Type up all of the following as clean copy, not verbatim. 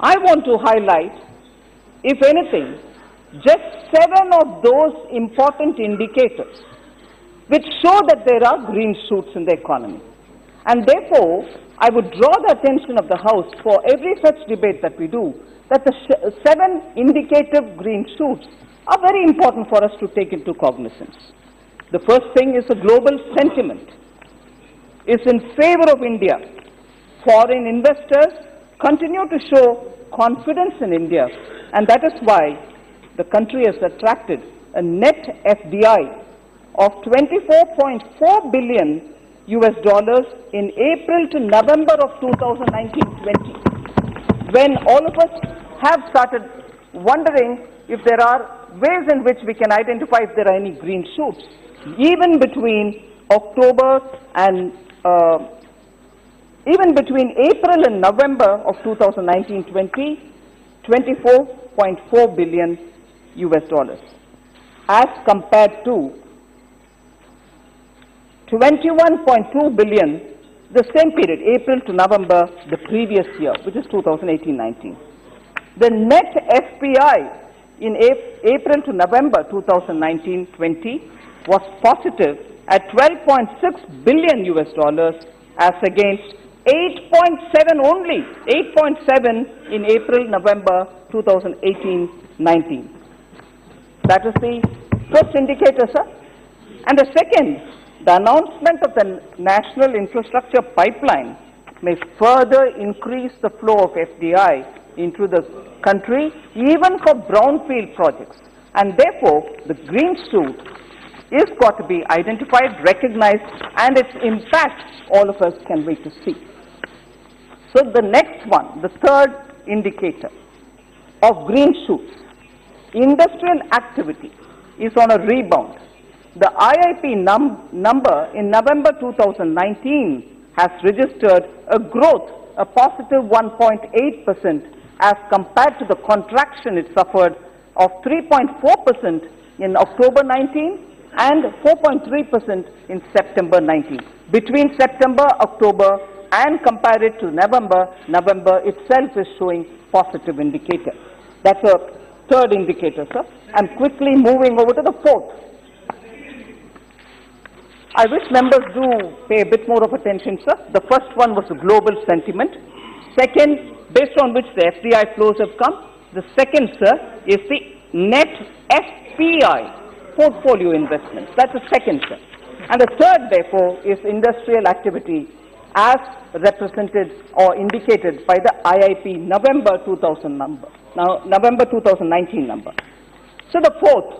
I want to highlight, if anything, just 7 of those important indicators which show that there are green shoots in the economy. And therefore, I would draw the attention of the House for every such debate that we do, that the 7 indicative green shoots are very important for us to take into cognizance. The first thing is the global sentiment is in favor of India. Foreign investors continue to show confidence in India, and that is why the country has attracted a net FDI of $24.4 billion in April to November of 2019-20, when all of us have started wondering if there are ways in which we can identify if there are any green shoots. Even between October and even between April and November of 2019-20, $24.4 billion as compared to $21.2 billion the same period, April to November the previous year, which is 2018-19. The net FPI in April to November 2019-20 was positive at $12.6 billion as against 8.7 only, 8.7 in April-November 2018-19. That is the first indicator, sir. And the second, the announcement of the National Infrastructure Pipeline may further increase the flow of FDI into the country, even for brownfield projects. And therefore, the green shoot is got to be identified, recognized, and its impact all of us can wait to see. So the next one, the third indicator of green shoots, industrial activity is on a rebound. The IIP number in November 2019 has registered a growth, a positive 1.8% as compared to the contraction it suffered of 3.4% in October 19 and 4.3% in September 19. Between September, October, and compare it to November, November itself is showing positive indicator. That's a third indicator, sir. I'm quickly moving over to the fourth. I wish members do pay a bit more of attention, sir. The first one was the global sentiment. Second, based on which the FDI flows have come. The second, sir, is the net FPI, portfolio investments. That's the second, sir. And the third, therefore, is industrial activity as represented or indicated by the IIP November 2000 number. Now, November 2019 number. So the fourth,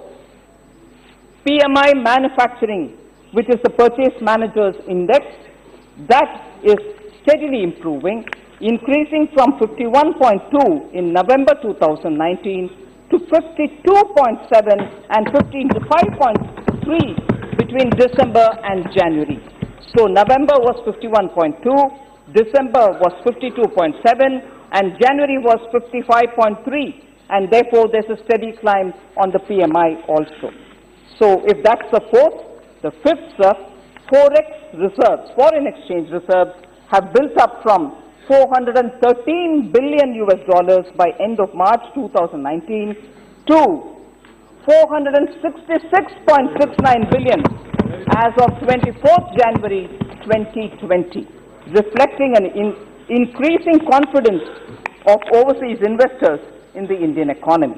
PMI manufacturing, which is the Purchase Managers Index, that is steadily improving, increasing from 51.2 in November 2019 to 52.7 and 55.3 between December and January. So November was 51.2, December was 52.7, and January was 55.3, and therefore there's a steady climb on the PMI also. So if that's the fourth, the fifth, sir, forex reserves, foreign exchange reserves, have built up from $413 billion by end of March 2019 to $466.69 billion as of 24th January 2020, reflecting an increasing confidence of overseas investors in the Indian economy.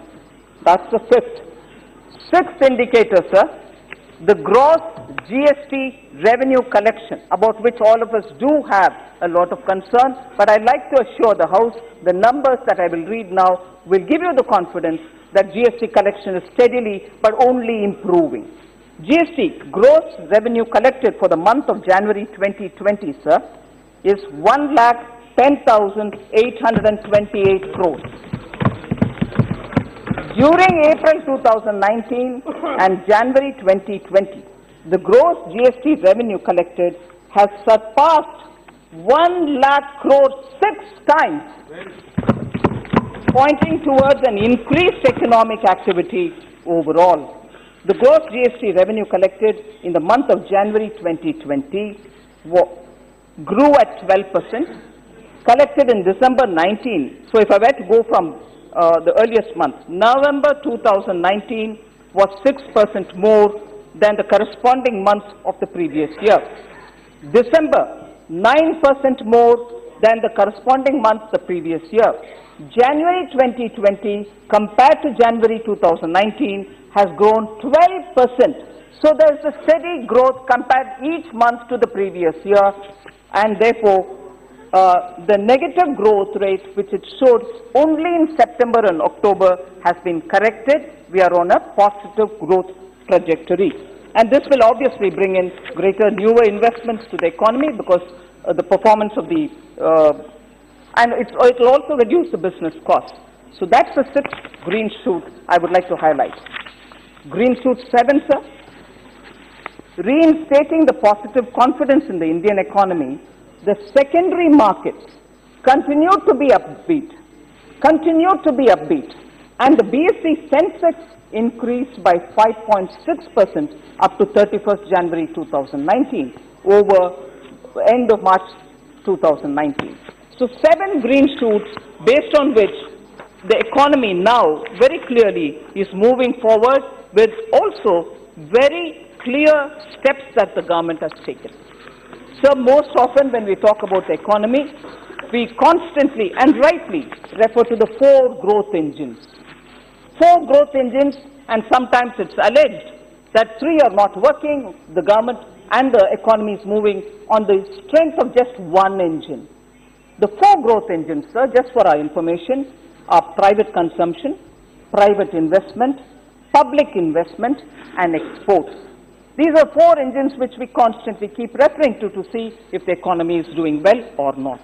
That's the fifth. Sixth indicator, sir, the gross GST revenue collection, about which all of us do have a lot of concern, but I'd like to assure the House the numbers that I will read now will give you the confidence that GST collection is steadily but only improving. GST gross revenue collected for the month of January 2020, sir, is 1,10,828 crores. During April 2019 and January 2020, the gross GST revenue collected has surpassed 1 lakh crores 6 times, pointing towards an increased economic activity overall. The gross GST revenue collected in the month of January 2020 grew at 12%, collected in December 19, so if I were to go from the earliest month, November 2019 was 6% more than the corresponding months of the previous year. December, 9% more than the corresponding month the previous year. January 2020 compared to January 2019 has grown 12%. So there is a steady growth compared each month to the previous year, and therefore the negative growth rate which it showed only in September and October has been corrected. We are on a positive growth trajectory. And this will obviously bring in greater newer investments to the economy because the performance of the, and it will also reduce the business costs. So that's the sixth green shoot I would like to highlight. Green shoot 7, sir. Reinstating the positive confidence in the Indian economy, the secondary markets continue to be upbeat, and the BSE Sensex increased by 5.6% up to 31st January 2019 over end of March 2019. So 7 green shoots based on which the economy now very clearly is moving forward with also very clear steps that the government has taken. So most often when we talk about the economy, we constantly and rightly refer to the 4 growth engines. 4 growth engines, and sometimes it's alleged that 3 are not working, the government and the economy is moving on the strength of just 1 engine. The 4 growth engines, sir, just for our information, are private consumption, private investment, public investment, and exports. These are 4 engines which we constantly keep referring to see if the economy is doing well or not.